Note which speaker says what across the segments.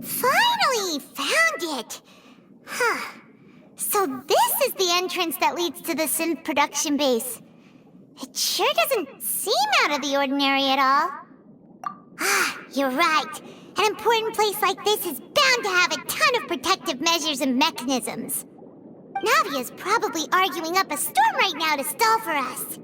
Speaker 1: Finally found it! Huh. So this is the entrance that leads to the synth production base. It sure doesn't seem out of the ordinary at all. Ah, you're right. An important place like this is bound to have a ton of protective measures and mechanisms. Navia's probably arguing up a storm right now to stall for us.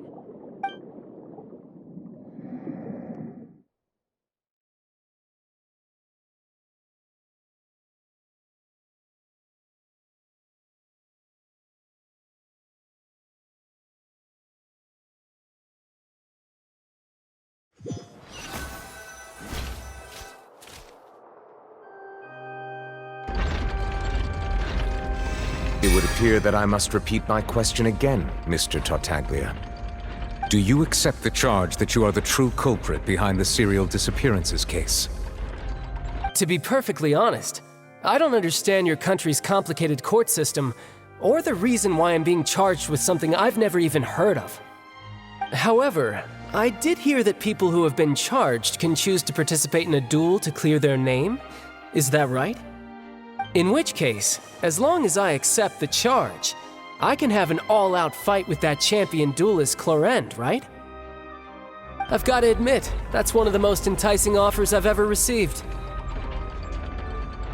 Speaker 2: It would appear that I must repeat my question again, Mr. Tartaglia. Do you accept the charge that you are the true culprit behind the serial disappearances case?
Speaker 3: To be perfectly honest, I don't understand your country's complicated court system, or the reason why I'm being charged with something I've never even heard of. However, I did hear that people who have been charged can choose to participate in a duel to clear their name. Is that right? In which case, as long as I accept the charge, I can have an all-out fight with that champion duelist Clorend, right? I've got to admit, that's one of the most enticing offers I've ever received.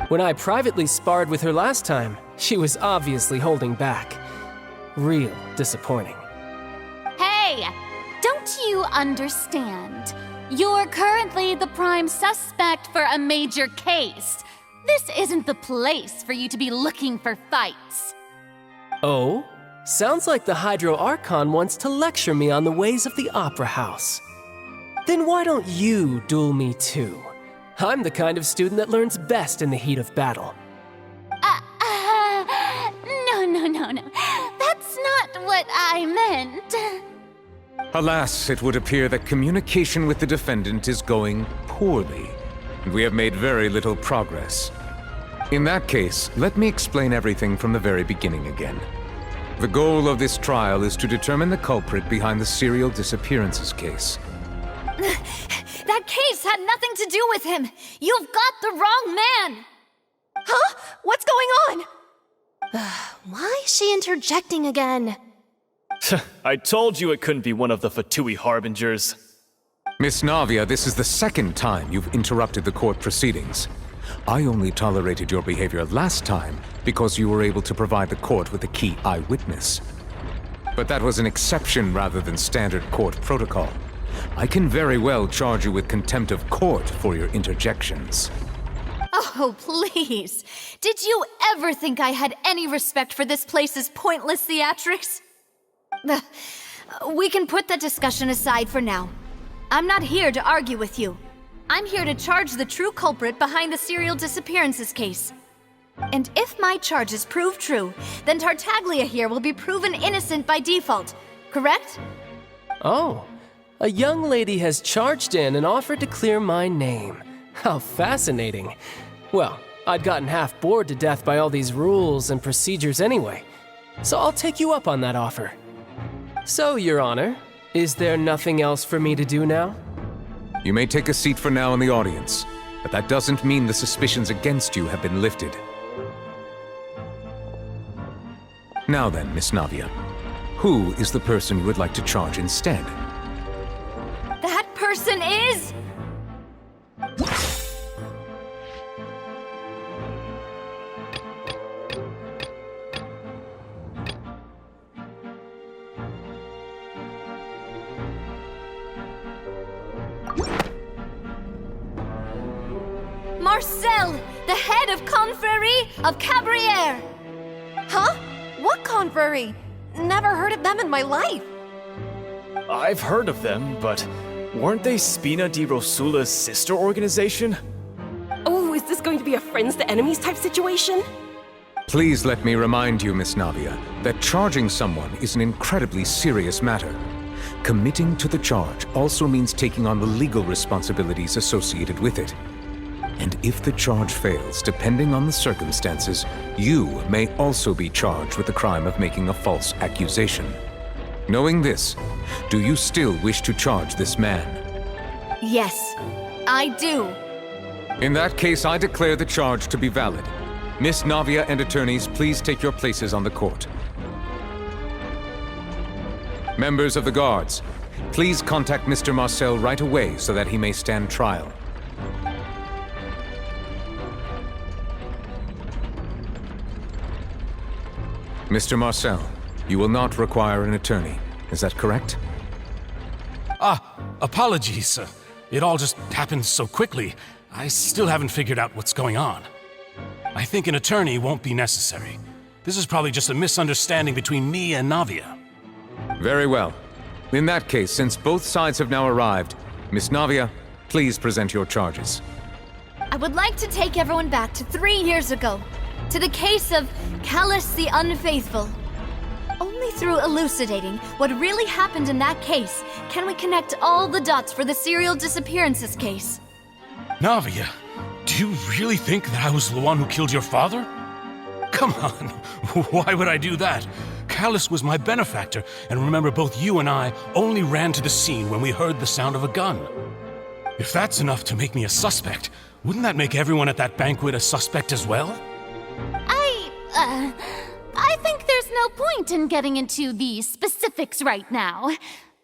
Speaker 3: When I privately sparred with her last time, she was obviously holding back. Real disappointing.
Speaker 4: Hey! Don't you understand? You're currently the prime suspect for a major case. This isn't the place for you to be looking for fights.
Speaker 3: Oh? Sounds like the Hydro Archon wants to lecture me on the ways of the Opera House. Then why don't you duel me too? I'm the kind of student that learns best in the heat of battle.
Speaker 4: No. That's not what I meant.
Speaker 2: Alas, it would appear that communication with the defendant is going poorly, and we have made very little progress. In that case, let me explain everything from the very beginning again. The goal of this trial is to determine the culprit behind the serial disappearances case.
Speaker 4: That case had nothing to do with him. You've got the wrong man.
Speaker 5: Huh? What's going on? Why is she interjecting again?
Speaker 6: I told you it couldn't be one of the Fatui Harbingers.
Speaker 2: Miss Navia, this is the second time you've interrupted the court proceedings. I only tolerated your behavior last time because you were able to provide the court with a key eyewitness. But that was an exception rather than standard court protocol. I can very well charge you with contempt of court for your interjections.
Speaker 4: Oh, please. Did you ever think I had any respect for this place's pointless theatrics? We can put that discussion aside for now. I'm not here to argue with you. I'm here to charge the true culprit behind the serial disappearances case. And if my charges prove true, then Tartaglia here will be proven innocent by default, correct?
Speaker 3: Oh, a young lady has charged in and offered to clear my name. How fascinating. Well, I'd gotten half bored to death by all these rules and procedures anyway, so I'll take you up on that offer. So, Your Honor, is there nothing else for me to do now?
Speaker 2: You may take a seat for now in the audience, but that doesn't mean the suspicions against you have been lifted. Now then, Miss Navia, who is the person you would like to charge instead?
Speaker 4: That person is... Marcel, the head of Confrérie of Cabrières!
Speaker 5: Huh? What confrérie? Never heard of them in my life.
Speaker 6: I've heard of them, but weren't they Spina di Rosula's sister organization?
Speaker 5: Oh, is this going to be a friends to enemies type situation?
Speaker 2: Please let me remind you, Miss Navia, that charging someone is an incredibly serious matter. Committing to the charge also means taking on the legal responsibilities associated with it. And if the charge fails, depending on the circumstances, you may also be charged with the crime of making a false accusation. Knowing this, do you still wish to charge this man?
Speaker 4: Yes, I do.
Speaker 2: In that case, I declare the charge to be valid. Miss Navia and attorneys, please take your places on the court. Members of the guards, please contact Mr. Marcel right away so that he may stand trial. Mr. Marcel, you will not require an attorney. Is that correct?
Speaker 7: Apologies. It all just happened so quickly. I still haven't figured out what's going on. I think an attorney won't be necessary. This is probably just a misunderstanding between me and Navia.
Speaker 2: Very well. In that case, since both sides have now arrived, Miss Navia, please present your charges.
Speaker 4: I would like to take everyone back to 3 years ago, to the case of Callus the Unfaithful. Only through elucidating what really happened in that case can we connect all the dots for the serial disappearances case.
Speaker 7: Navia, do you really think that I was the one who killed your father? Come on, why would I do that? Callus was my benefactor, and remember both you and I only ran to the scene when we heard the sound of a gun. If that's enough to make me a suspect, wouldn't that make everyone at that banquet a suspect as well?
Speaker 5: I think there's no point in getting into the specifics right now.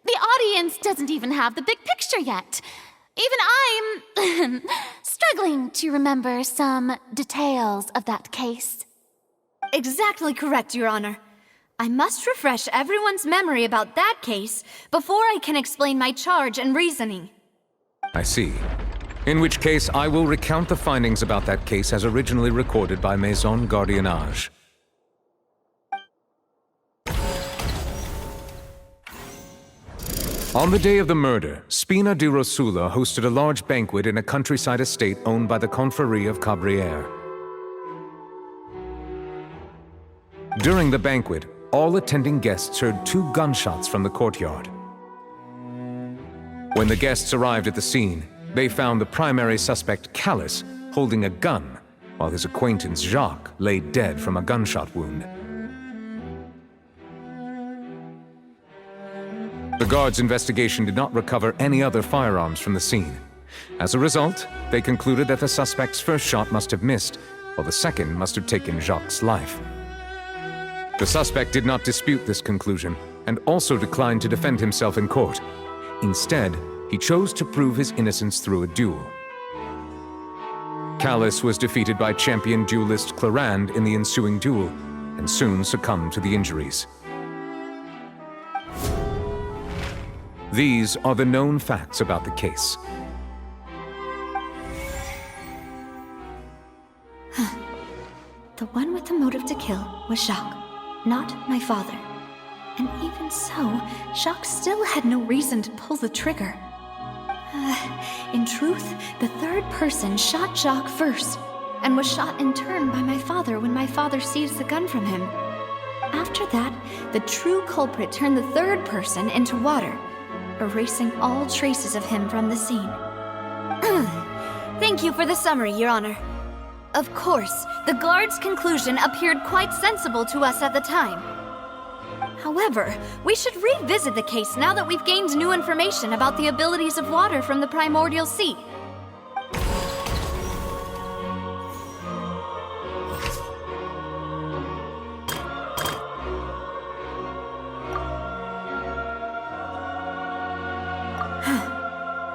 Speaker 5: The audience doesn't even have the big picture yet. Even I'm struggling to remember some details of that case.
Speaker 4: Exactly correct, Your Honor. I must refresh everyone's memory about that case before I can explain my charge and reasoning.
Speaker 2: I see. In which case, I will recount the findings about that case as originally recorded by Maison Gardiennage. On the day of the murder, Spina di Rosula hosted a large banquet in a countryside estate owned by the Confrérie of Cabrières. During the banquet, all attending guests heard 2 gunshots from the courtyard. When the guests arrived at the scene, they found the primary suspect, Callus, holding a gun, while his acquaintance, Jacques, lay dead from a gunshot wound. The guards' investigation did not recover any other firearms from the scene. As a result, they concluded that the suspect's first shot must have missed, while the second must have taken Jacques' life. The suspect did not dispute this conclusion, and also declined to defend himself in court. Instead, he chose to prove his innocence through a duel. Callus was defeated by champion duelist Clarande in the ensuing duel, and soon succumbed to the injuries. These are the known facts about the case.
Speaker 4: The one with the motive to kill was Jacques, not my father. And even so, Jacques still had no reason to pull the trigger. In truth, the third person shot Jacques first, and was shot in turn by my father when my father seized the gun from him. After that, the true culprit turned the third person into water, erasing all traces of him from the scene. Thank you for the summary, Your Honor. Of course, the guard's conclusion appeared quite sensible to us at the time. However, we should revisit the case now that we've gained new information about the abilities of water from the primordial sea.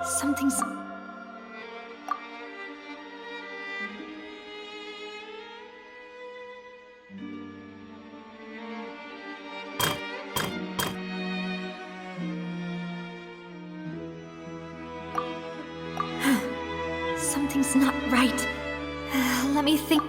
Speaker 4: Something's... Something's not right. Let me think.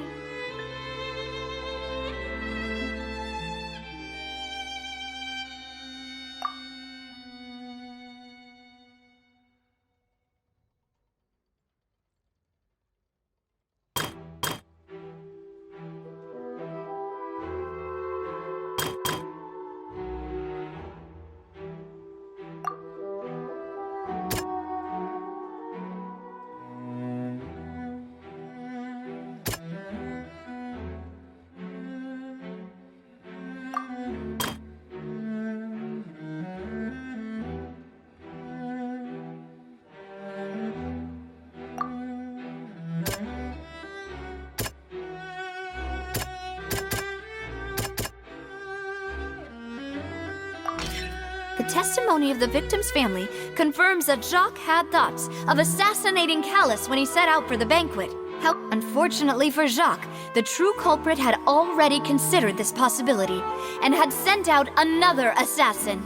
Speaker 4: The testimony of the victim's family confirms that Jacques had thoughts of assassinating Callus when he set out for the banquet. How, unfortunately for Jacques, the true culprit had already considered this possibility and had sent out another assassin.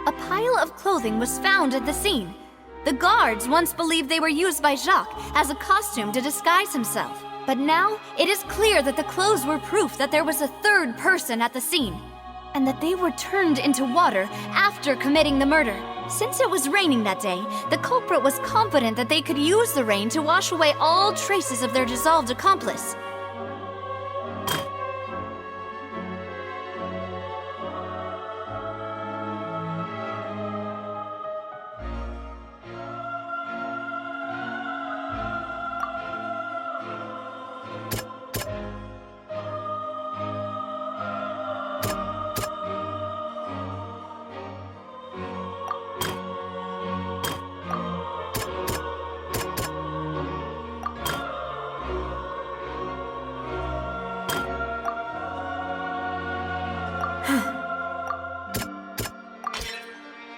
Speaker 4: A pile of clothing was found at the scene. The guards once believed they were used by Jacques as a costume to disguise himself. But now, it is clear that the clothes were proof that there was a third person at the scene, and that they were turned into water after committing the murder. Since it was raining that day, the culprit was confident that they could use the rain to wash away all traces of their dissolved accomplice.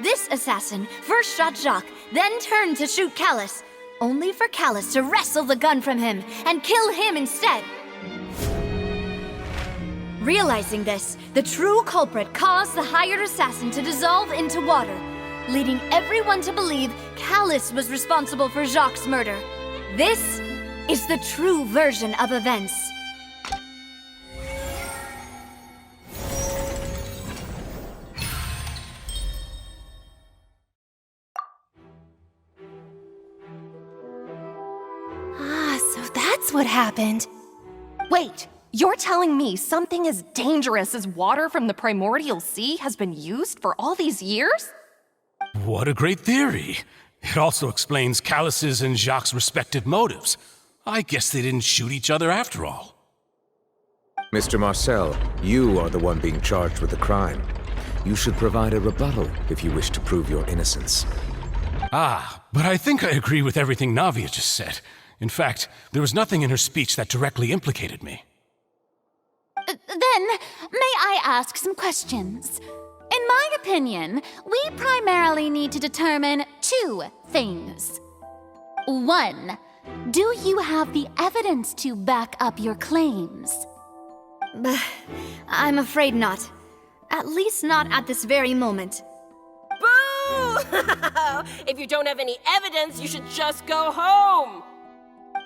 Speaker 4: This assassin first shot Jacques, then turned to shoot Callus, only for Callus to wrestle the gun from him and kill him instead. Realizing this, the true culprit caused the hired assassin to dissolve into water, leading everyone to believe Callus was responsible for Jacques' murder. This is the true version of events.
Speaker 8: That's what happened. Wait, you're telling me something as dangerous as water from the primordial sea has been used for all these years?
Speaker 7: What a great theory. It also explains Callus's and Jacques' respective motives. I guess they didn't shoot each other after all.
Speaker 2: Mr. Marcel, you are the one being charged with the crime. You should provide a rebuttal if you wish to prove your innocence.
Speaker 7: But I think I agree with everything Navia just said. In fact, there was nothing in her speech that directly implicated me.
Speaker 5: Then, may I ask some questions? In my opinion, we primarily need to determine two things. One, do you have the evidence to back up your claims?
Speaker 4: I'm afraid not. At least not at this very moment.
Speaker 9: Boo! If you don't have any evidence, you should just go home!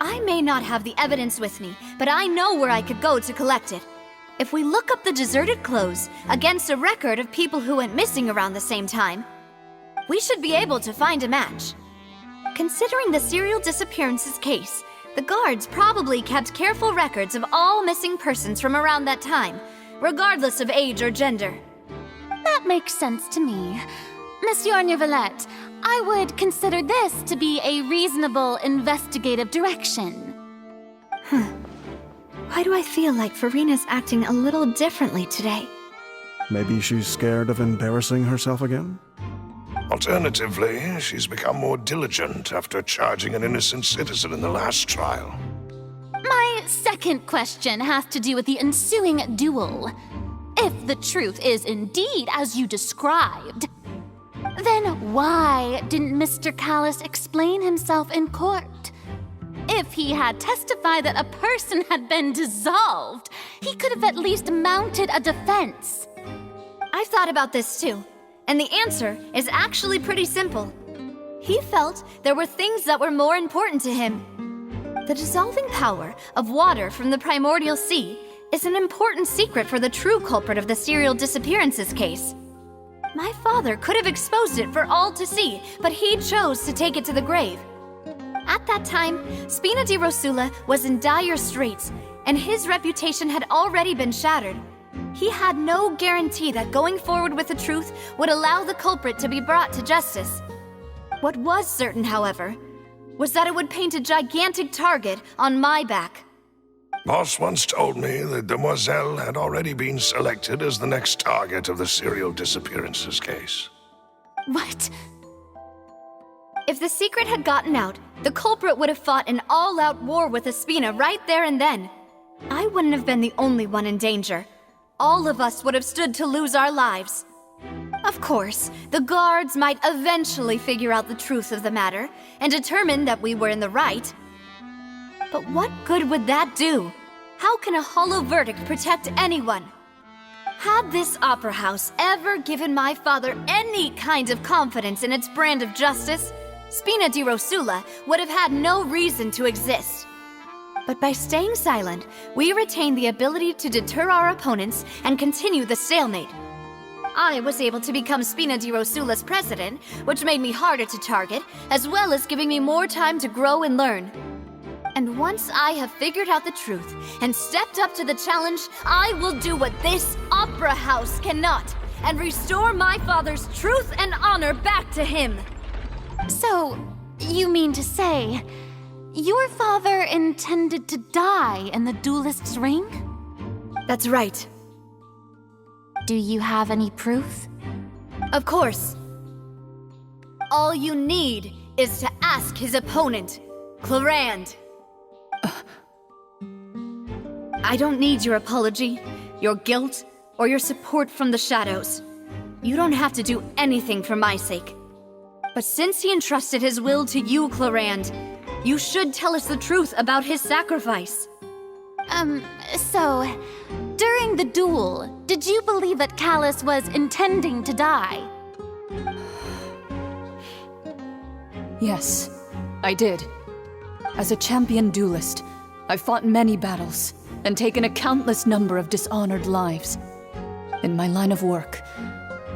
Speaker 4: I may not have the evidence with me, but I know where I could go to collect it. If we look up the deserted clothes against a record of people who went missing around the same time, we should be able to find a match. Considering the serial disappearances case, the guards probably kept careful records of all missing persons from around that time, regardless of age or gender.
Speaker 5: That makes sense to me. Monsieur Neuvillette, I would consider this to be a reasonable investigative direction.
Speaker 4: Why do I feel like Farina's acting a little differently today?
Speaker 10: Maybe she's scared of embarrassing herself again?
Speaker 11: Alternatively, she's become more diligent after charging an innocent citizen in the last trial.
Speaker 5: My second question has to do with the ensuing duel. If the truth is indeed as you described, then why didn't Mr. Callus explain himself in court? If he had testified that a person had been dissolved, he could have at least mounted a defense.
Speaker 4: I've thought about this too, and the answer is actually pretty simple. He felt there were things that were more important to him. The dissolving power of water from the primordial sea is an important secret for the true culprit of the serial disappearances case. My father could have exposed it for all to see, but he chose to take it to the grave. At that time, Spina di Rosula was in dire straits, and his reputation had already been shattered. He had no guarantee that going forward with the truth would allow the culprit to be brought to justice. What was certain, however, was that it would paint a gigantic target on my back.
Speaker 11: Boss once told me that Demoiselle had already been selected as the next target of the serial disappearances case.
Speaker 5: What?
Speaker 4: If the secret had gotten out, the culprit would have fought an all-out war with Espina right there and then. I wouldn't have been the only one in danger. All of us would have stood to lose our lives. Of course, the guards might eventually figure out the truth of the matter and determine that we were in the right. But what good would that do? How can a hollow verdict protect anyone? Had this opera house ever given my father any kind of confidence in its brand of justice, Spina di Rosula would have had no reason to exist. But by staying silent, we retain the ability to deter our opponents and continue the stalemate. I was able to become Spina di Rosula's president, which made me harder to target, as well as giving me more time to grow and learn. And once I have figured out the truth and stepped up to the challenge, I will do what this opera house cannot, and restore my father's truth and honor back to him.
Speaker 5: So, you mean to say, your father intended to die in the duelist's ring?
Speaker 4: That's right.
Speaker 5: Do you have any proof?
Speaker 4: Of course. All you need is to ask his opponent, Clarand. I don't need your apology, your guilt, or your support from the shadows. You don't have to do anything for my sake. But since he entrusted his will to you, Clarand, you should tell us the truth about his sacrifice.
Speaker 5: So, during the duel, did you believe that Callus was intending to die?
Speaker 12: Yes, I did. As a champion duelist, I've fought many battles and taken a countless number of dishonored lives. In my line of work,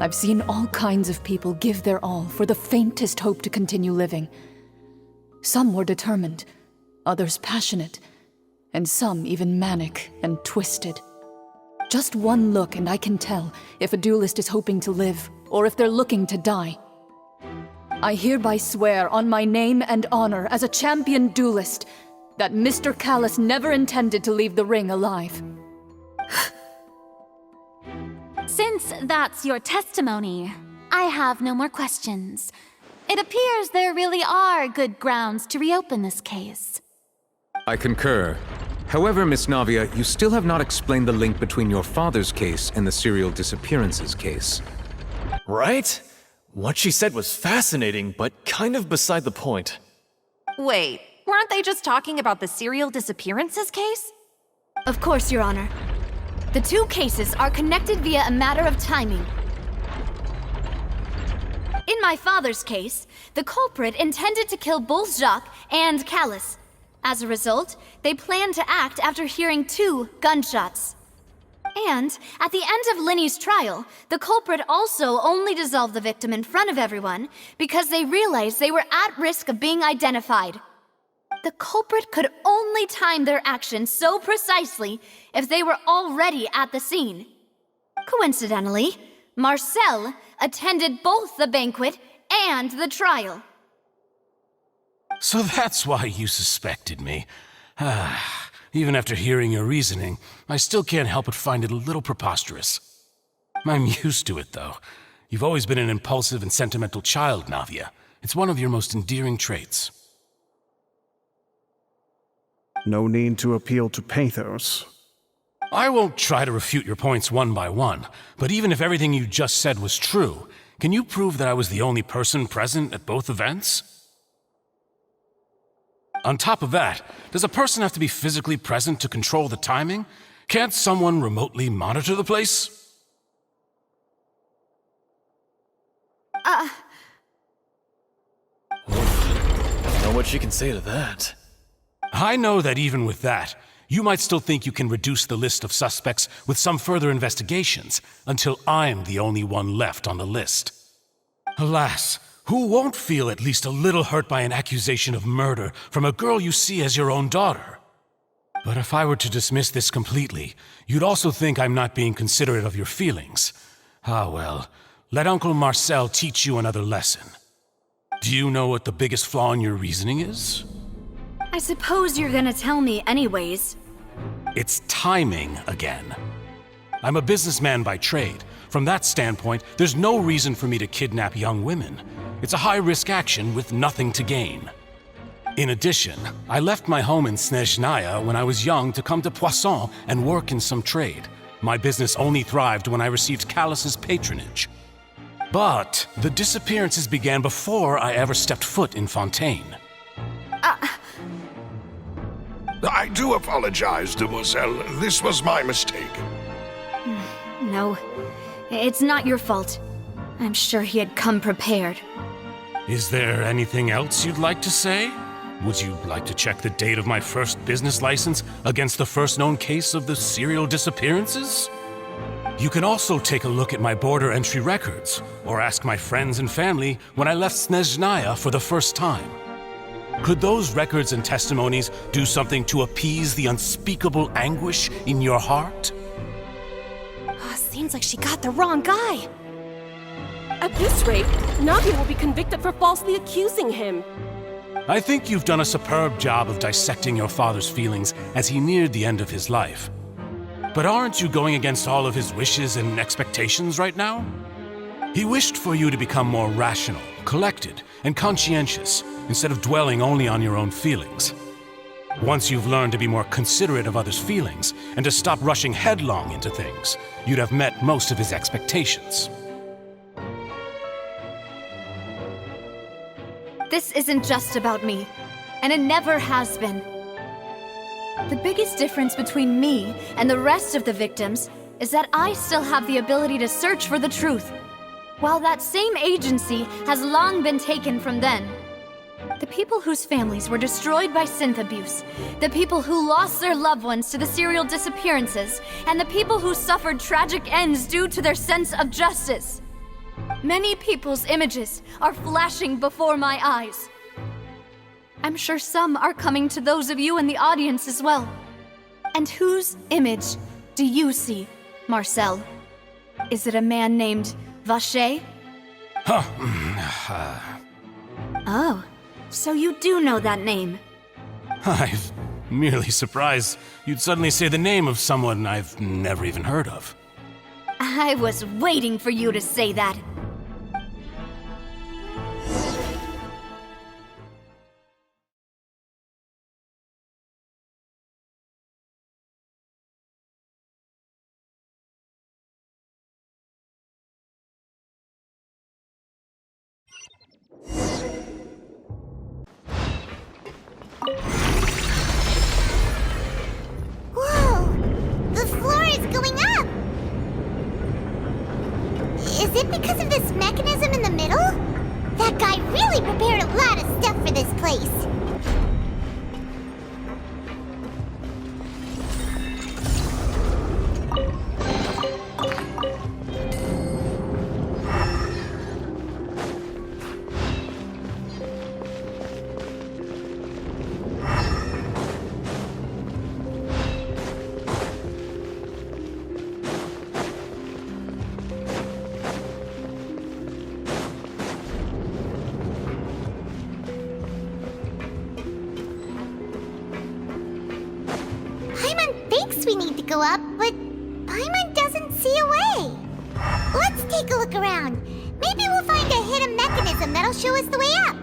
Speaker 12: I've seen all kinds of people give their all for the faintest hope to continue living. Some were determined, others passionate, and some even manic and twisted. Just one look and I can tell if a duelist is hoping to live or if they're looking to die. I hereby swear on my name and honor as a champion duelist that Mr. Callus never intended to leave the ring alive.
Speaker 5: Since that's your testimony, I have no more questions. It appears there really are good grounds to reopen this case.
Speaker 2: I concur. However, Miss Navia, you still have not explained the link between your father's case and the serial disappearances case.
Speaker 6: Right? What she said was fascinating, but kind of beside the point.
Speaker 8: Wait, weren't they just talking about the serial disappearances case?
Speaker 4: Of course, Your Honor. The two cases are connected via a matter of timing. In my father's case, the culprit intended to kill both Jacques and Callus. As a result, they planned to act after hearing 2 gunshots. And at the end of Linny's trial, the culprit also only dissolved the victim in front of everyone because they realized they were at risk of being identified. The culprit could only time their actions so precisely if they were already at the scene. Coincidentally, Marcel attended both the banquet and the trial.
Speaker 7: So that's why you suspected me. Even after hearing your reasoning, I still can't help but find it a little preposterous. I'm used to it, though. You've always been an impulsive and sentimental child, Navia. It's one of your most endearing traits.
Speaker 10: No need to appeal to pathos.
Speaker 7: I won't try to refute your points one by one, but even if everything you just said was true, can you prove that I was the only person present at both events? On top of that, does a person have to be physically present to control the timing? Can't someone remotely monitor the place?
Speaker 6: Don't know what she can say to that.
Speaker 7: I know that even with that, you might still think you can reduce the list of suspects with some further investigations until I'm the only one left on the list. Alas, who won't feel at least a little hurt by an accusation of murder from a girl you see as your own daughter? But if I were to dismiss this completely, you'd also think I'm not being considerate of your feelings. Ah well, let Uncle Marcel teach you another lesson. Do you know what the biggest flaw in your reasoning is?
Speaker 4: I suppose you're gonna tell me anyways.
Speaker 7: It's timing again. I'm a businessman by trade. From that standpoint, there's no reason for me to kidnap young women. It's a high-risk action with nothing to gain. In addition, I left my home in Snezhnaya when I was young to come to Poisson and work in some trade. My business only thrived when I received Callus's patronage. But the disappearances began before I ever stepped foot in Fontaine.
Speaker 11: I do apologize, demoiselle. This was my mistake.
Speaker 4: No, it's not your fault. I'm sure he had come prepared.
Speaker 7: Is there anything else you'd like to say? Would you like to check the date of my first business license against the first known case of the serial disappearances? You can also take a look at my border entry records, or ask my friends and family when I left Snezhnaya for the first time. Could those records and testimonies do something to appease the unspeakable anguish in your heart?
Speaker 8: Seems like she got the wrong guy.
Speaker 9: At this rate, Navia will be convicted for falsely accusing him.
Speaker 7: I think you've done a superb job of dissecting your father's feelings as he neared the end of his life. But aren't you going against all of his wishes and expectations right now? He wished for you to become more rational, collected, and conscientious, instead of dwelling only on your own feelings. Once you've learned to be more considerate of others' feelings, and to stop rushing headlong into things, you'd have met most of his expectations.
Speaker 4: This isn't just about me, and it never has been. The biggest difference between me and the rest of the victims is that I still have the ability to search for the truth, while that same agency has long been taken from them. The people whose families were destroyed by synth abuse, the people who lost their loved ones to the serial disappearances, and the people who suffered tragic ends due to their sense of justice. Many people's images are flashing before my eyes. I'm sure some are coming to those of you in the audience as well. And whose image do you see, Marcel? Is it a man named Vacher? Oh, so you do know that name.
Speaker 7: I'm merely surprised you'd suddenly say the name of someone I've never even heard of.
Speaker 4: I was waiting for you to say that.
Speaker 1: Whoa! The floor is going up! Is it because of this mechanism in the middle? That guy really prepared a lot of stuff for this place. We need to go up, but Paimon doesn't see a way. Let's take a look around. Maybe we'll find a hidden mechanism that'll show us the way up.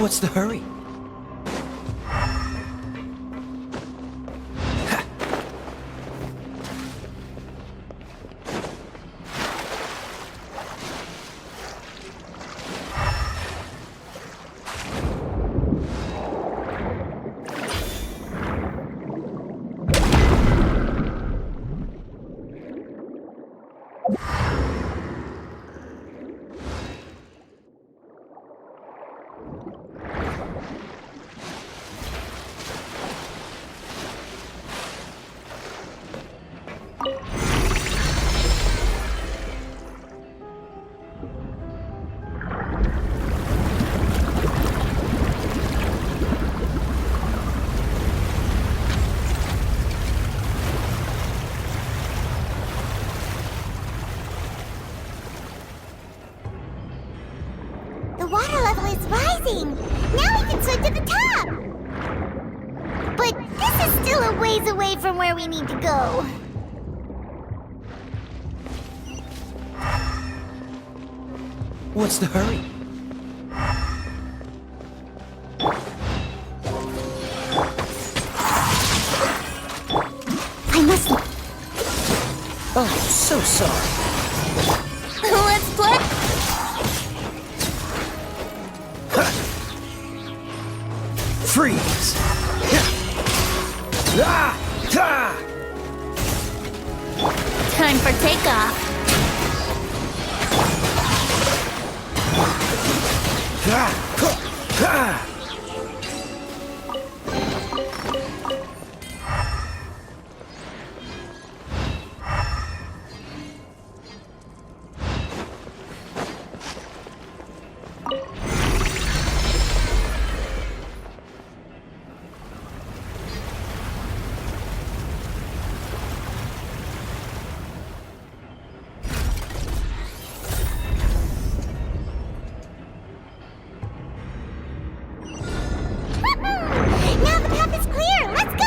Speaker 13: What's the hurry?
Speaker 1: amazing! Now we can swim to the top! But this is still a ways away from where we need to go.
Speaker 13: What's the hurry?
Speaker 1: I must...
Speaker 13: Oh, so sorry.
Speaker 4: Let's play.
Speaker 13: Freeze!
Speaker 4: Time for takeoff.
Speaker 1: Now the path is clear! Let's go!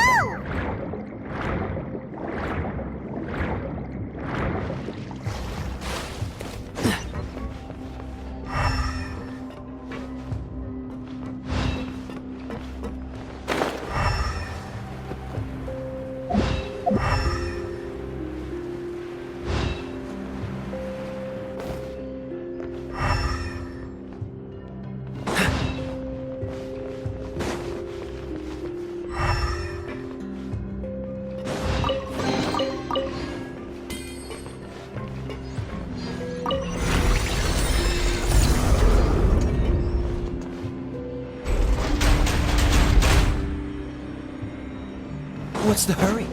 Speaker 13: What's the hurry?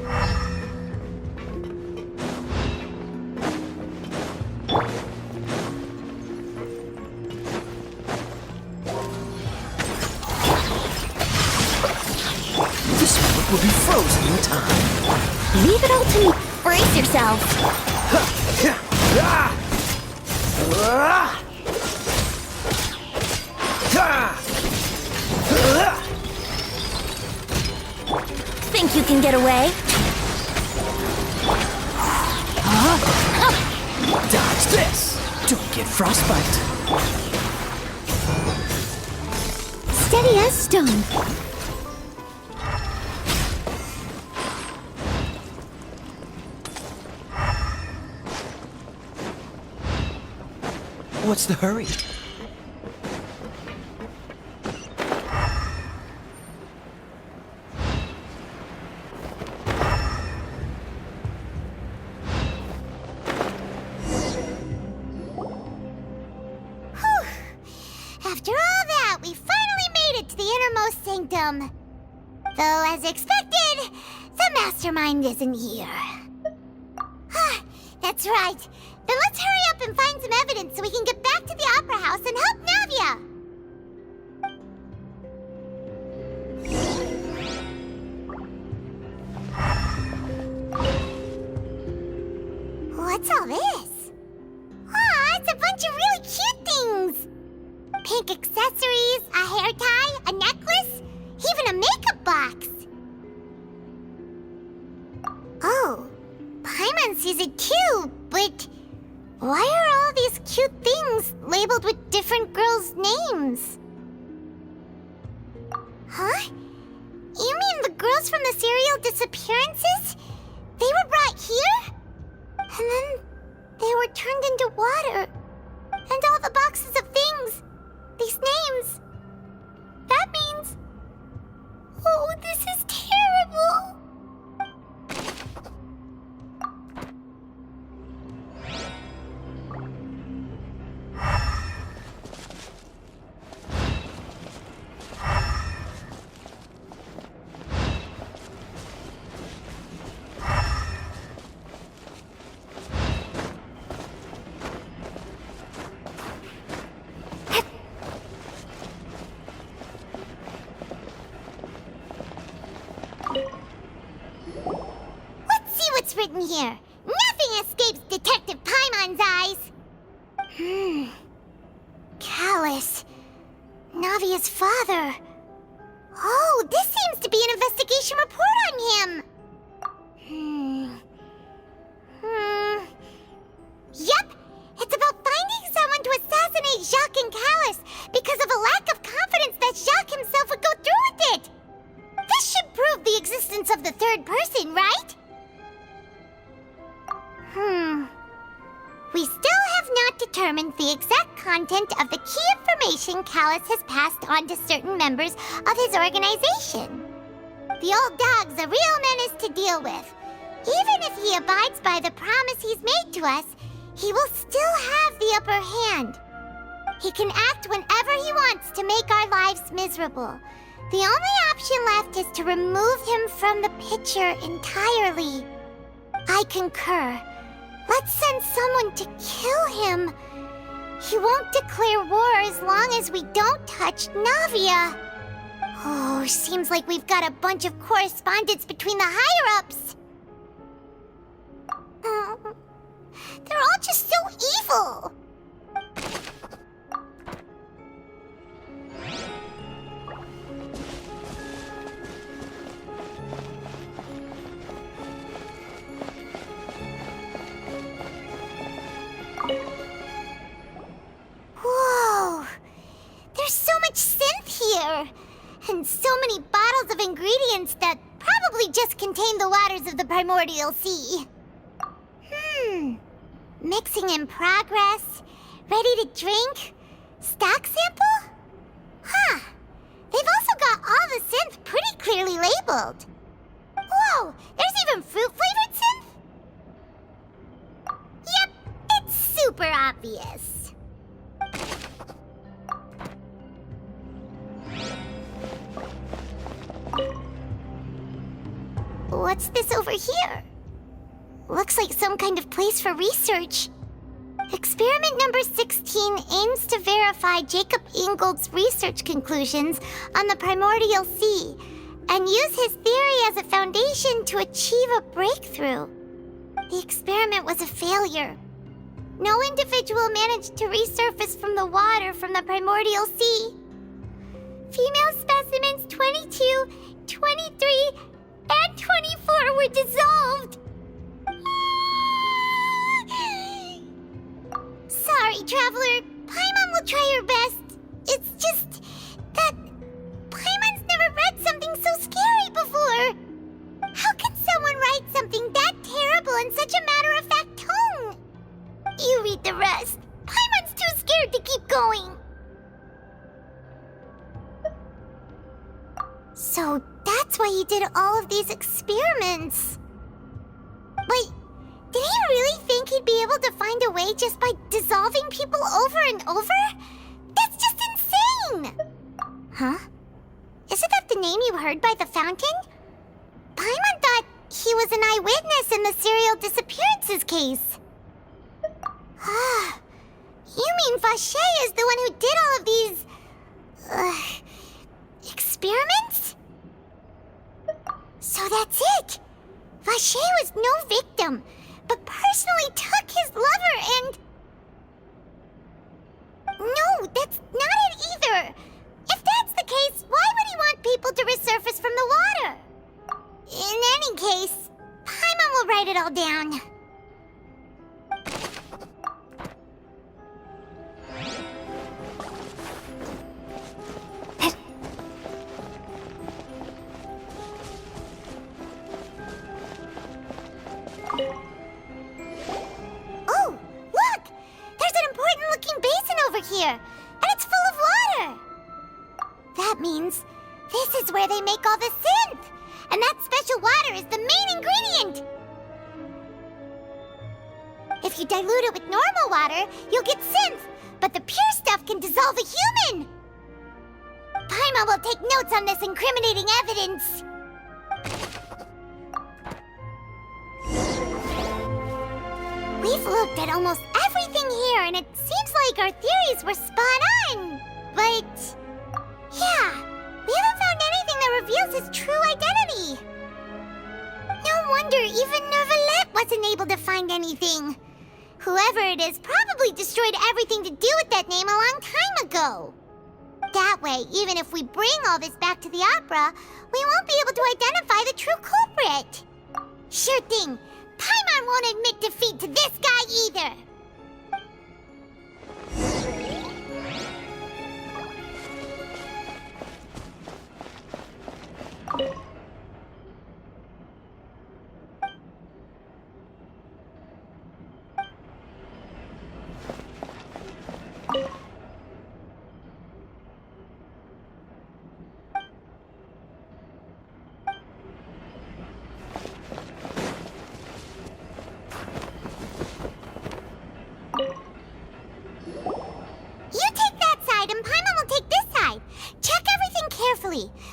Speaker 13: This boat will be frozen in time.
Speaker 1: Leave it all to me. Brace yourself.
Speaker 4: Think you can get away?
Speaker 13: Dodge this! Don't get frostbite.
Speaker 1: Steady as stone.
Speaker 13: What's the hurry?
Speaker 1: After all that, we finally made it to the innermost sanctum. Though, as expected, the mastermind isn't here. That's right. Then let's hurry up and find some evidence so we can get back to the Opera House and help Navia. What's all this? It's a bunch of really cute things. Pink accessories, a hair tie, a necklace, even a makeup box. Oh, Paimon sees it too, but why are all these cute things labeled with different girls' names? Huh? You mean the girls from the serial disappearances? They were brought here? And then they were turned into water. And all the boxes of things, these names. That means... Oh, this is terrible! Let's see what's written here. Nothing escapes Detective Paimon's eyes. Callus. Navia's father. Oh, this seems to be an investigation report on him. Yep, it's about finding someone to assassinate Jacques and Callus because of a lack of confidence that Jacques himself would go through with it. This should prove the existence of the third person, right? We still have not determined the exact content of the key information Callus has passed on to certain members of his organization. The old dog's a real menace to deal with. Even if he abides by the promise he's made to us, he will still have the upper hand. He can act whenever he wants to make our lives miserable. The only option left is to remove him from the picture entirely. I concur. Let's send someone to kill him. He won't declare war as long as we don't touch Navia. Oh, seems like we've got a bunch of correspondence between the higher-ups. They're all just so evil. Whoa! There's so much synth here! And so many bottles of ingredients that probably just contain the waters of the primordial sea. Mixing in progress, ready to drink, stock sample? Huh. They've also got all the synth pretty clearly labeled. Whoa, there's even fruit-flavored synth? Yep, it's super obvious. What's this over here? Looks like some kind of place for research. Experiment number 16 aims to verify Jacob Ingold's research conclusions on the primordial sea and use his theory as a foundation to achieve a breakthrough. The experiment was a failure. No individual managed to resurface from the water from the primordial sea. Female specimens 22, 23, and 24 were dissolved. Sorry, Traveler. Paimon will try her best. It's just that Paimon's never read something so scary before. How can someone write something that terrible in such a matter-of-fact tone? You read the rest. Paimon's too scared to keep going. So that's why he did all of these experiments. Wait. Did he really think he'd be able to find a way just by dissolving people over and over? That's just insane! Huh? Isn't that the name you heard by the fountain? Paimon thought he was an eyewitness in the serial disappearances case. You mean Vache is the one who did all of these... experiments? So that's it! Vache was no victim, but personally took his lover and... No, that's not it either! If that's the case, why would he want people to resurface from the water? In any case, Paimon will write it all down. Oh, look! There's an important-looking basin over here, and it's full of water! That means this is where they make all the synth, and that special water is the main ingredient! If you dilute it with normal water, you'll get synth, but the pure stuff can dissolve a human! Paimon will take notes on this incriminating evidence. We've looked at almost everything here, and it seems like our theories were spot on. But... yeah, we haven't found anything that reveals his true identity. No wonder even Nervalette wasn't able to find anything. Whoever it is probably destroyed everything to do with that name a long time ago. That way, even if we bring all this back to the opera, we won't be able to identify the true culprit. Sure thing. Paimon won't admit defeat to this guy either.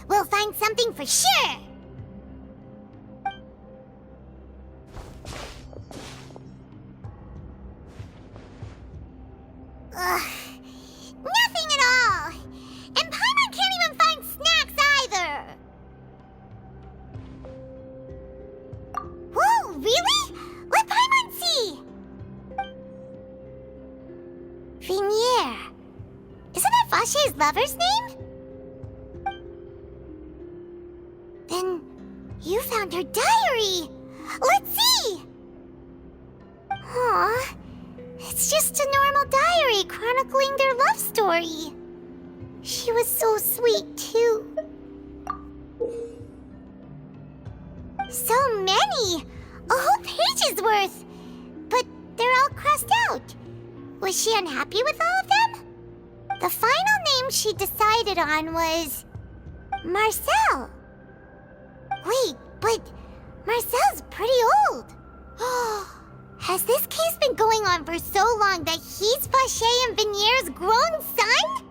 Speaker 1: We'll find something for sure! Ugh. Nothing at all! And Paimon can't even find snacks either! Whoa, really? Let Paimon see! Vinier. Isn't that Vache's lover's name? Then you found her diary! Let's see! Aw, it's just a normal diary chronicling their love story. She was so sweet, too. So many! A whole page's worth! But they're all crossed out. Was she unhappy with all of them? The final name she decided on was... Marcel. Wait, but Marcel's pretty old. Has this case been going on for so long that he's Vache and Vinier's grown son?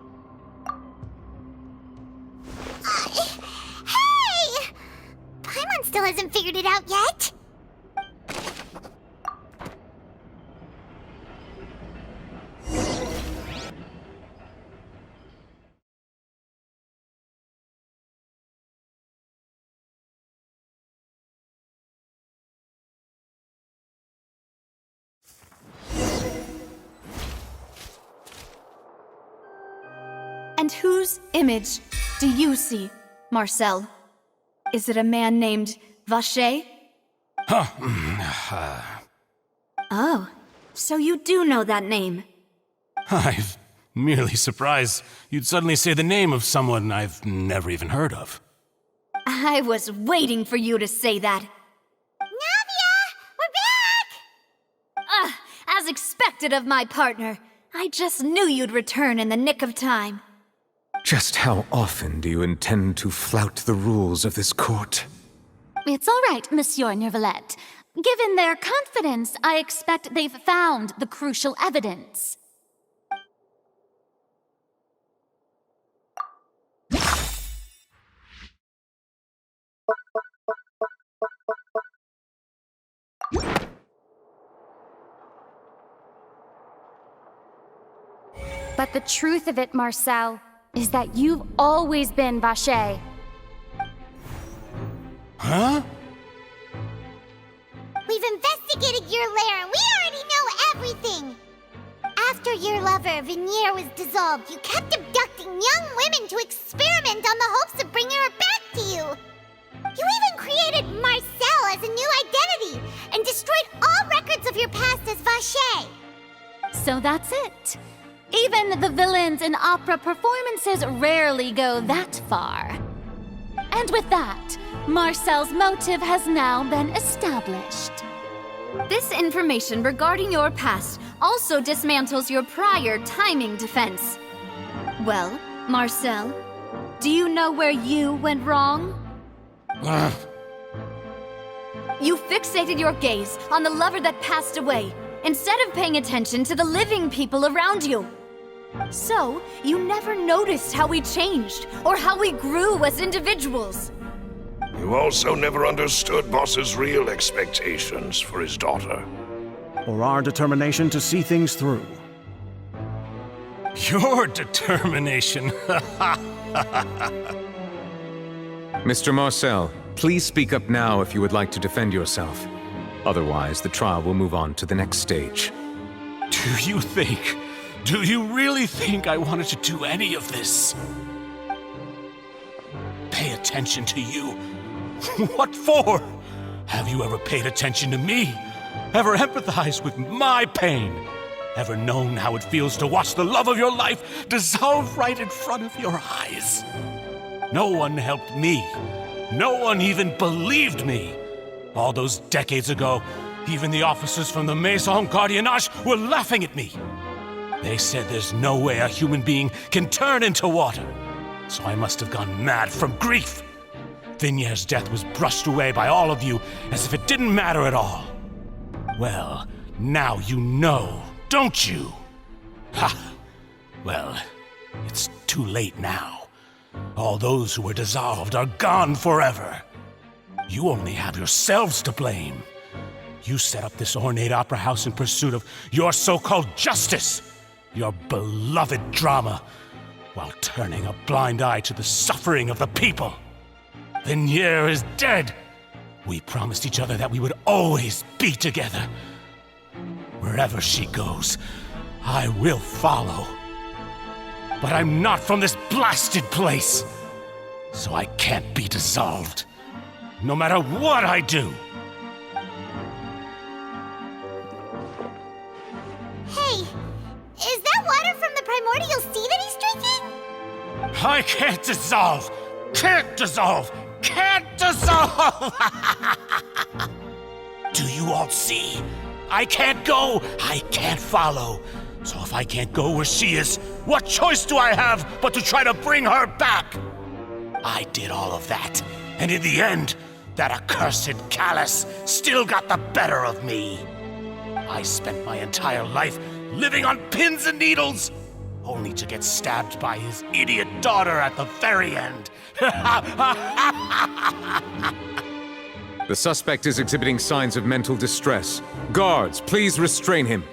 Speaker 1: Hey! Paimon still hasn't figured it out yet.
Speaker 4: And whose image do you see, Marcel? Is it a man named Vache? Oh, so you do know that name.
Speaker 7: I'm merely surprised you'd suddenly say the name of someone I've never even heard of.
Speaker 4: I was waiting for you to say that.
Speaker 1: Navia! We're back!
Speaker 4: As expected of my partner. I just knew you'd return in the nick of time.
Speaker 2: Just how often do you intend to flout the rules of this court?
Speaker 5: It's all right, Monsieur Nervalette. Given their confidence, I expect they've found the crucial evidence. But the truth of it, Marcel, is that you've always been Vache.
Speaker 7: Huh?
Speaker 1: We've investigated your lair and we already know everything! After your lover, Vinier, was dissolved, you kept abducting young women to experiment on the hopes of bringing her back to you! You even created Marcel as a new identity and destroyed all records of your past as Vache!
Speaker 5: So that's it. Even the villains in opera performances rarely go that far. And with that, Marcel's motive has now been established.
Speaker 4: This information regarding your past also dismantles your prior timing defense. Well, Marcel, do you know where you went wrong? You fixated your gaze on the lover that passed away, instead of paying attention to the living people around you. So, you never noticed how we changed, or how we grew as individuals.
Speaker 11: You also never understood Boss's real expectations for his daughter.
Speaker 10: Or our determination to see things through.
Speaker 7: Your determination.
Speaker 2: Mr. Marcel, please speak up now if you would like to defend yourself. Otherwise, the trial will move on to the next stage.
Speaker 7: Do you think Do you really think I wanted to do any of this? Pay attention to you? What for? Have you ever paid attention to me? Ever empathized with my pain? Ever known how it feels to watch the love of your life dissolve right in front of your eyes? No one helped me. No one even believed me. All those decades ago, even the officers from the Maison Gardiennage were laughing at me. They said there's no way a human being can turn into water. So I must have gone mad from grief. Vignier's death was brushed away by all of you as if it didn't matter at all. Well, now you know, don't you? Ha! Well, it's too late now. All those who were dissolved are gone forever. You only have yourselves to blame. You set up this ornate opera house in pursuit of your so-called justice, your beloved drama, while turning a blind eye to the suffering of the people. Vignier is dead. We promised each other that we would always be together. Wherever she goes, I will follow. But I'm not from this blasted place, so I can't be dissolved, no matter what I do.
Speaker 1: Hey, is that water from the primordial sea that he's drinking?
Speaker 7: I can't dissolve! Can't dissolve! Can't dissolve! Do you all see? I can't go! I can't follow! So if I can't go where she is, what choice do I have but to try to bring her back? I did all of that, and in the end, that accursed Callus still got the better of me. I spent my entire life living on pins and needles, only to get stabbed by his idiot daughter at the very end.
Speaker 2: The suspect is exhibiting signs of mental distress. Guards, please restrain him.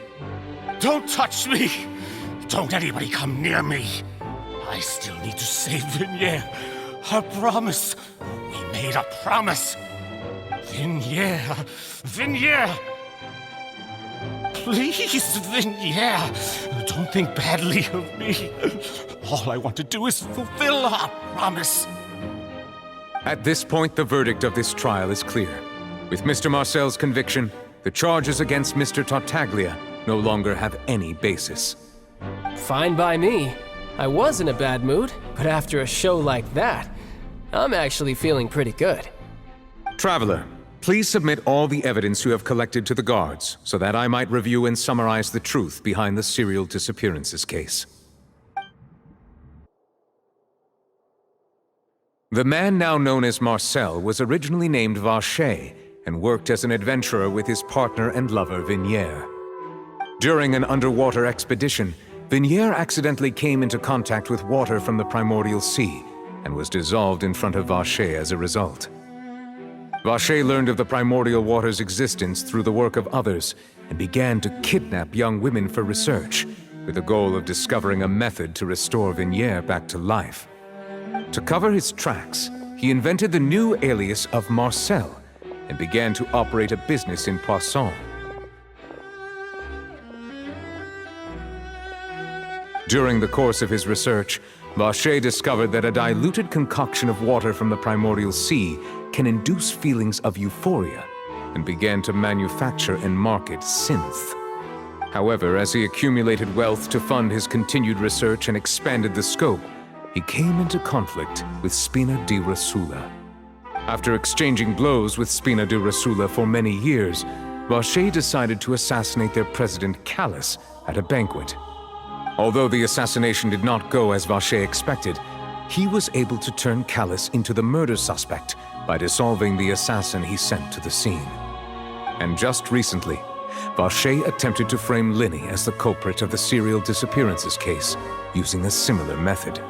Speaker 7: Don't touch me! Don't anybody come near me! I still need to save Vignier. A promise. We made a promise. Vignier. Vignier! Please, Vignier. Don't think badly of me. All I want to do is fulfill our promise.
Speaker 2: At this point, the verdict of this trial is clear. With Mr. Marcel's conviction, the charges against Mr. Tartaglia no longer have any basis.
Speaker 3: Fine by me. I was in a bad mood, but after a show like that, I'm actually feeling pretty good.
Speaker 2: Traveler, please submit all the evidence you have collected to the guards, so that I might review and summarize the truth behind the serial disappearances case. The man now known as Marcel was originally named Vacher and worked as an adventurer with his partner and lover Vignier. During an underwater expedition, Vignier accidentally came into contact with water from the primordial sea and was dissolved in front of Vacher as a result. Vacher learned of the primordial water's existence through the work of others and began to kidnap young women for research, with the goal of discovering a method to restore Vignier back to life. To cover his tracks, he invented the new alias of Marcel and began to operate a business in Poisson. During the course of his research, Vacher discovered that a diluted concoction of water from the primordial sea can induce feelings of euphoria, and began to manufacture and market synth. However, as he accumulated wealth to fund his continued research and expanded the scope, he came into conflict with Spina di Rosula. After exchanging blows with Spina di Rosula for many years, Vacher decided to assassinate their president Callus at a banquet. Although the assassination did not go as Vacher expected, he was able to turn Callus into the murder suspect by dissolving the assassin he sent to the scene. And just recently, Vacher attempted to frame Linny as the culprit of the serial disappearances case, using a similar method.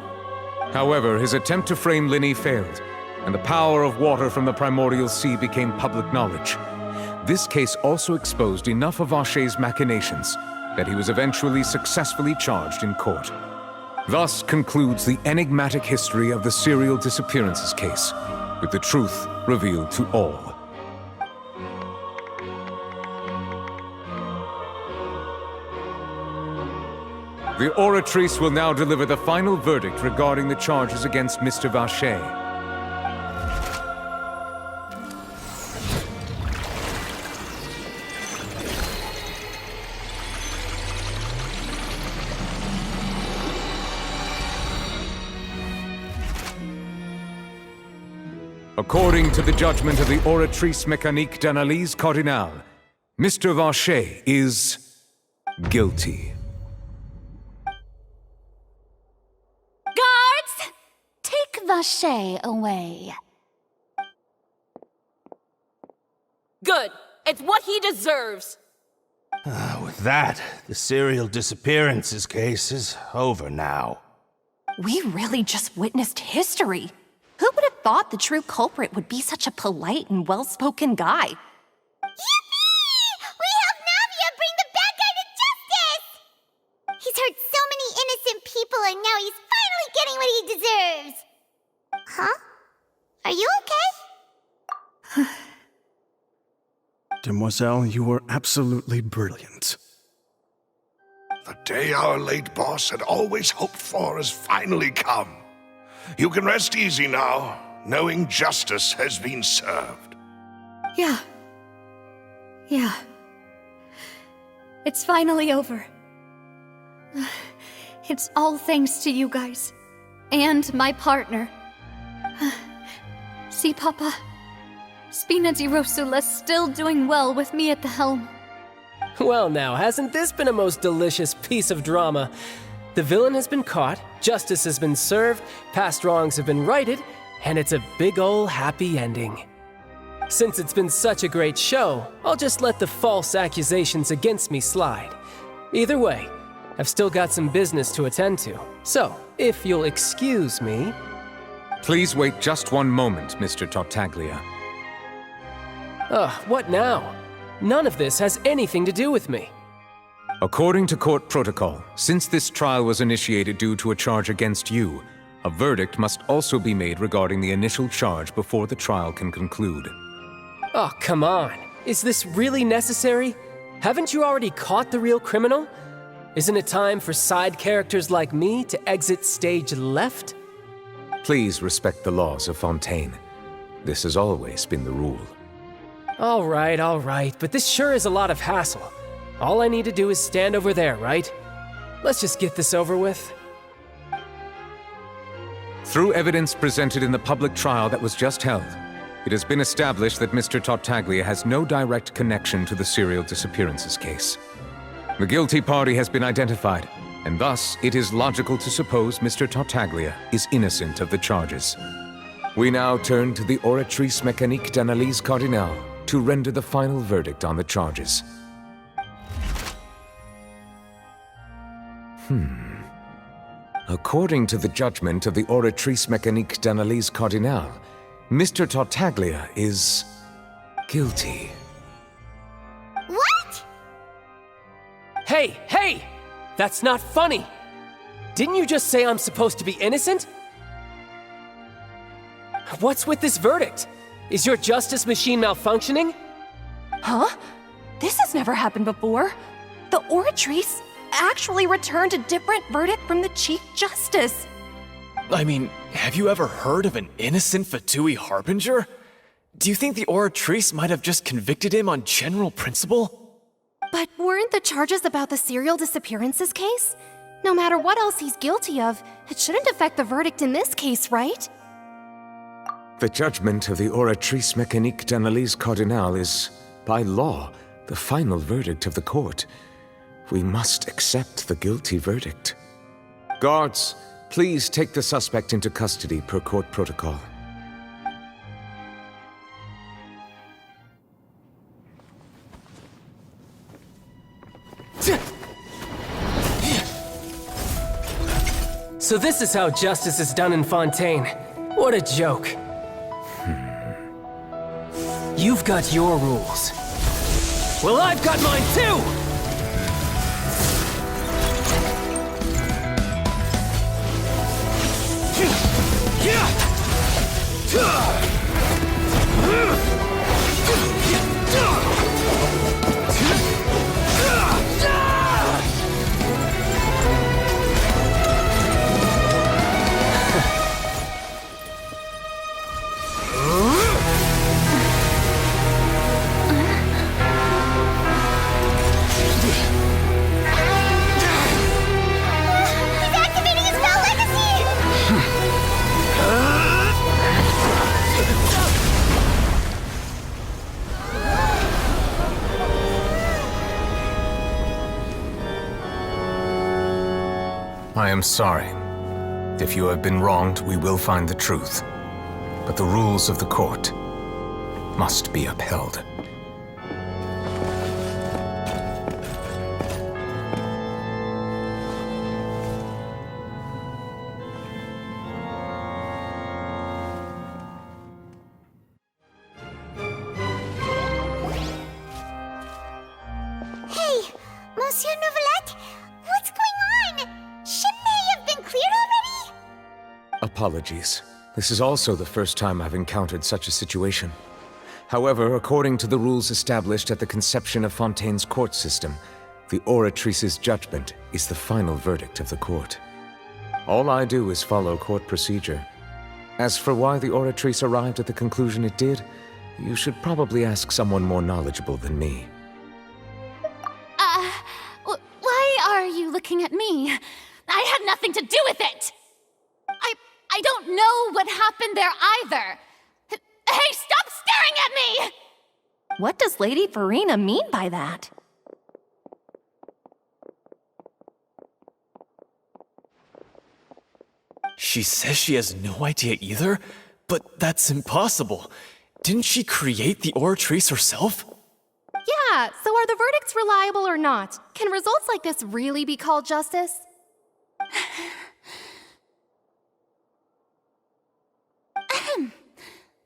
Speaker 2: However, his attempt to frame Linny failed, and the power of water from the primordial sea became public knowledge. This case also exposed enough of Vacher's machinations that he was eventually successfully charged in court. Thus concludes the enigmatic history of the serial disappearances case, with the truth revealed to all. The Oratrice will now deliver the final verdict regarding the charges against Mr. Vacher. According to the judgment of the Oratrice Mécanique d'Analyse Cardinale, Mr. Vacher is guilty.
Speaker 5: Guards! Take Vacher away.
Speaker 9: Good. It's what he deserves.
Speaker 13: With that, the serial disappearances case is over now.
Speaker 8: We really just witnessed history. Who would have thought the true culprit would be such a polite and well-spoken guy?
Speaker 1: Yippee! We helped Navia bring the bad guy to justice! He's hurt so many innocent people and now he's finally getting what he deserves! Huh? Are you okay?
Speaker 10: Demoiselle, you were absolutely brilliant.
Speaker 11: The day our late boss had always hoped for has finally come. You can rest easy now, knowing justice has been served.
Speaker 4: Yeah. It's finally over. It's all thanks to you guys. And my partner. See, Papa? Spina di Rosula's still doing well with me at the helm.
Speaker 3: Well now, hasn't this been a most delicious piece of drama? The villain has been caught, justice has been served, past wrongs have been righted, and it's a big ol' happy ending. Since it's been such a great show, I'll just let the false accusations against me slide. Either way, I've still got some business to attend to. So, if you'll excuse me...
Speaker 2: Please wait just one moment, Mr. Tartaglia.
Speaker 3: What now? None of this has anything to do with me.
Speaker 2: According to court protocol, since this trial was initiated due to a charge against you, a verdict must also be made regarding the initial charge before the trial can conclude.
Speaker 3: Oh, come on. Is this really necessary? Haven't you already caught the real criminal? Isn't it time for side characters like me to exit stage left?
Speaker 2: Please respect the laws of Fontaine. This has always been the rule.
Speaker 3: All right, but this sure is a lot of hassle. All I need to do is stand over there, right? Let's just get this over with.
Speaker 2: Through evidence presented in the public trial that was just held, it has been established that Mr. Tartaglia has no direct connection to the serial disappearances case. The guilty party has been identified, and thus it is logical to suppose Mr. Tartaglia is innocent of the charges. We now turn to the Oratrice Mécanique d'Analyse Cardinale to render the final verdict on the charges. According to the judgment of the Oratrice Mécanique d'Analyse Cardinale, Mr. Tartaglia is guilty.
Speaker 1: What?
Speaker 3: Hey! That's not funny! Didn't you just say I'm supposed to be innocent? What's with this verdict? Is your justice machine malfunctioning?
Speaker 8: Huh? This has never happened before. The Oratrice actually returned a different verdict from the Chief Justice.
Speaker 6: I mean, have you ever heard of an innocent Fatui Harbinger? Do you think the Oratrice might have just convicted him on general principle?
Speaker 8: But weren't the charges about the serial disappearances case? No matter what else he's guilty of, it shouldn't affect the verdict in this case, right?
Speaker 2: The judgment of the Oratrice Mécanique d'Analyse Cardinale is, by law, the final verdict of the court. We must accept the guilty verdict. Guards, please take the suspect into custody per court protocol.
Speaker 3: So this is how justice is done in Fontaine. What a joke. You've got your rules. Well, I've got mine too!
Speaker 2: I am sorry. If you have been wronged, we will find the truth. But the rules of the court must be upheld.
Speaker 1: Hey, Monsieur Novelette, what's going on? Shouldn't they have been cleared already?
Speaker 2: Apologies. This is also the first time I've encountered such a situation. However, according to the rules established at the conception of Fontaine's court system, the Oratrice's judgment is the final verdict of the court. All I do is follow court procedure. As for why the Oratrice arrived at the conclusion it did, you should probably ask someone more knowledgeable than me.
Speaker 5: Why are you looking at me? I had nothing to do with it! I don't know what happened there either! Hey, stop staring at me!
Speaker 8: What does Lady Farina mean by that?
Speaker 6: She says she has no idea either? But that's impossible. Didn't she create the Oratrice herself?
Speaker 8: Yeah, so are the verdicts reliable or not? Can results like this really be called justice?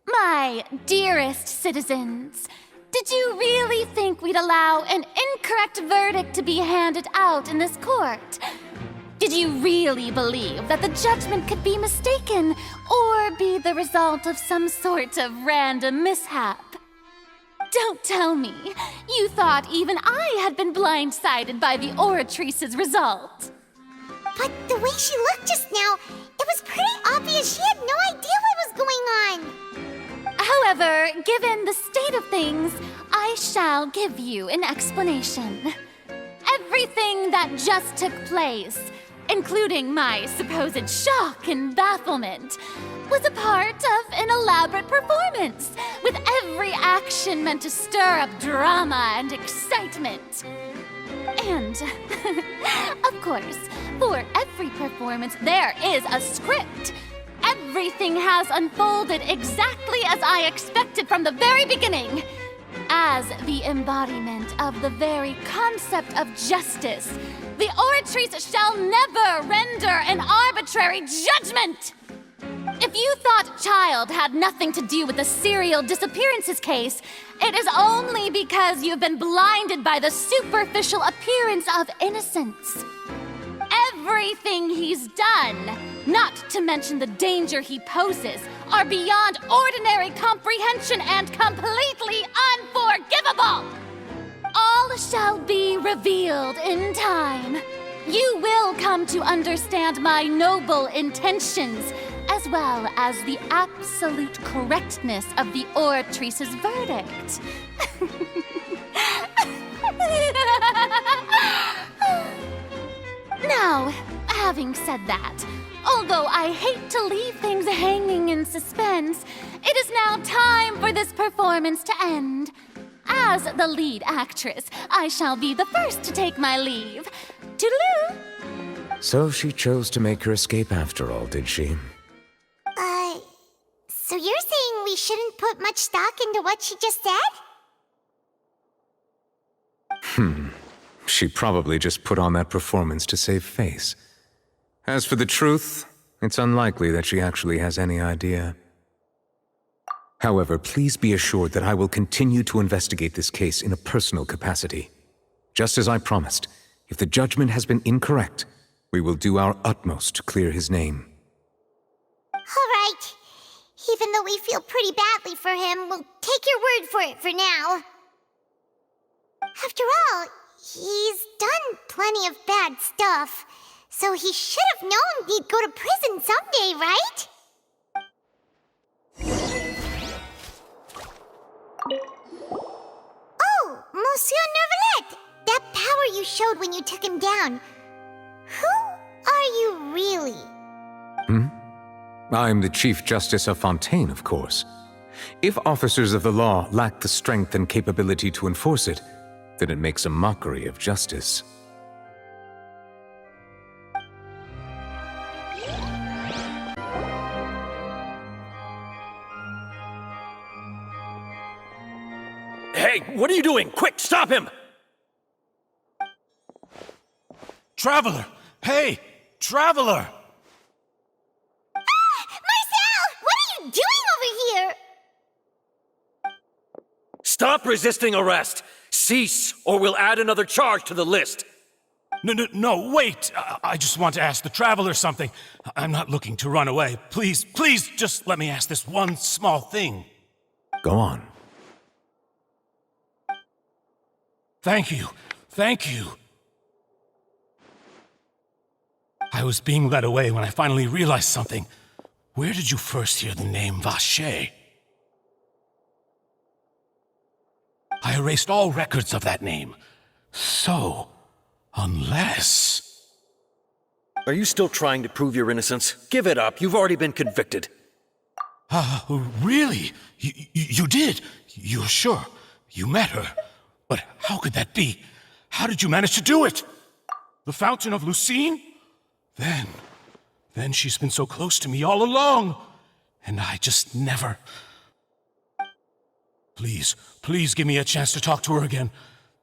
Speaker 5: My dearest citizens, did you really think we'd allow an incorrect verdict to be handed out in this court? Did you really believe that the judgment could be mistaken or be the result of some sort of random mishap? Don't tell me you thought even I had been blindsided by the Oratrice's result.
Speaker 1: But the way she looked just now, it was pretty obvious she had no idea what was going on.
Speaker 5: However, given the state of things, I shall give you an explanation. Everything that just took place, including my supposed shock and bafflement, was a part of an elaborate performance, with every action meant to stir up drama and excitement. And, of course, for every performance, there is a script. Everything has unfolded exactly as I expected from the very beginning. As the embodiment of the very concept of justice, the Oratrice shall never render an arbitrary judgment! If you thought Child had nothing to do with the serial disappearances case, it is only because you've been blinded by the superficial appearance of innocence. Everything he's done, not to mention the danger he poses, are beyond ordinary comprehension and completely unforgivable! All shall be revealed in time. You will come to understand my noble intentions, as well as the absolute correctness of the Oratrice's verdict. Now, having said that, although I hate to leave things hanging in suspense, it is now time for this performance to end. As the lead actress, I shall be the first to take my leave. Toodaloo!
Speaker 2: So she chose to make her escape after all, did she?
Speaker 1: So you're saying we shouldn't put much stock into what she just said?
Speaker 2: She probably just put on that performance to save face. As for the truth, it's unlikely that she actually has any idea. However, please be assured that I will continue to investigate this case in a personal capacity. Just as I promised, if the judgment has been incorrect, we will do our utmost to clear his name.
Speaker 1: All right. Even though we feel pretty badly for him, we'll take your word for it for now. After all, he's done plenty of bad stuff, so he should have known he'd go to prison someday, right? Oh, Monsieur Neuvillette! That power you showed when you took him down. Who are you really?
Speaker 2: I'm the Chief Justice of Fontaine, of course. If officers of the law lack the strength and capability to enforce it, then it makes a mockery of justice.
Speaker 14: Hey, what are you doing? Quick, stop him!
Speaker 7: Traveler! Hey! Traveler!
Speaker 1: Marcel! What are you doing over here?
Speaker 14: Stop resisting arrest! Cease, or we'll add another charge to the list!
Speaker 7: No, wait! I just want to ask the Traveler something. I'm not looking to run away. Please, just let me ask this one small thing.
Speaker 2: Go on.
Speaker 7: Thank you. I was being led away when I finally realized something. Where did you first hear the name Vacher? I erased all records of that name. So, unless...
Speaker 14: Are you still trying to prove your innocence? Give it up. You've already been convicted.
Speaker 7: Really? You did? You're sure? You met her? But how could that be? How did you manage to do it? The Fountain of Lucine? Then she's been so close to me all along. And I just never... Please give me a chance to talk to her again.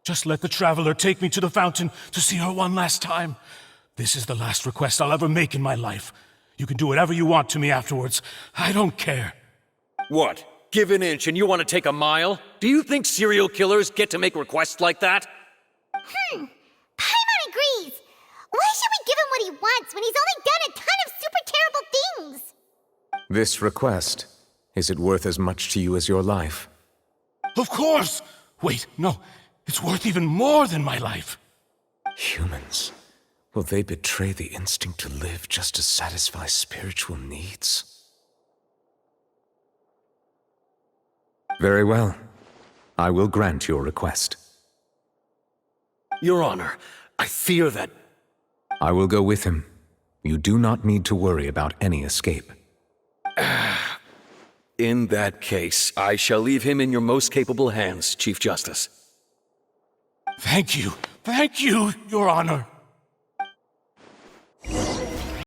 Speaker 7: Just let the Traveler take me to the fountain to see her one last time. This is the last request I'll ever make in my life. You can do whatever you want to me afterwards. I don't care.
Speaker 14: What? Give an inch and you want to take a mile? Do you think serial killers get to make requests like that?
Speaker 1: Paimon agrees. Why should we give him what he wants when he's only done a ton of super terrible things?
Speaker 2: This request, is it worth as much to you as your life?
Speaker 7: Of course! Wait, no. It's worth even more than my life.
Speaker 2: Humans. Will they betray the instinct to live just to satisfy spiritual needs? Very well. I will grant your request.
Speaker 14: Your Honor, I fear that...
Speaker 2: I will go with him. You do not need to worry about any escape.
Speaker 14: In that case, I shall leave him in your most capable hands, Chief Justice.
Speaker 7: Thank you, Your Honor.